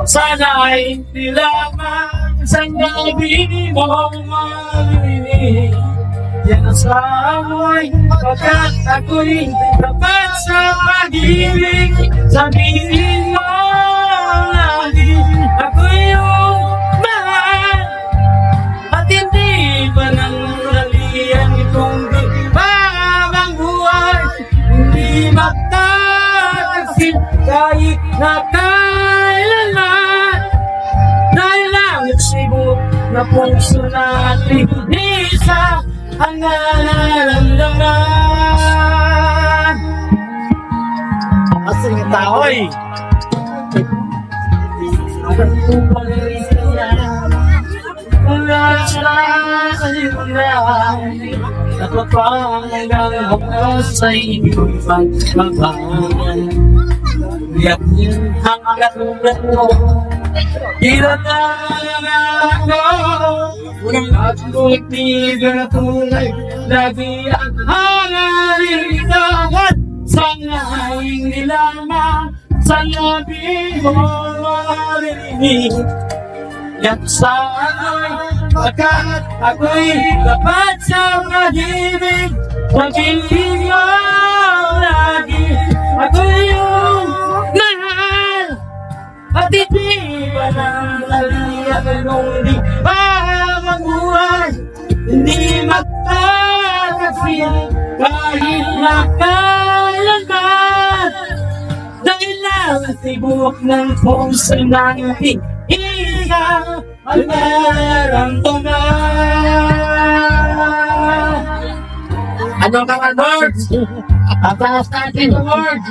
Sana'y di lamang sa gabi mo marinig. Yan ang sa'moy pagkat ako'y tapat sa pag-ibig. Sabihin mo lagi ako'y iyong mahal. At hindi ba nang naliyan itong di babang buhay? Hindi magtatasin kahit na kailanman. Dahil lang nagsibok na puso natin isa ang nararamdaman. Asing tao eh. Wala siya kalimutan. Napapanggang ako sa iyong pagmamahal. Iyak niyo ang katulad mo. Kinatang ako. Unang ako'y tiga tunay. Lagi ang hangarin dapat. Sana'y nilamang sa labi mo marinig. Yan sa'yo'y pagkat ako'y dapat sa pag-ibig. Pag-ibig mo lagi ako'y iyong mahal. At hindi ba nang naliyan nung di ba mabuhay? Hindi magtatasin kahit na kailanman. Dahil lang tibok ng puso natin ikaw ang nararamdaman. Ano ka nga, Lord? Ataas natin, Lord.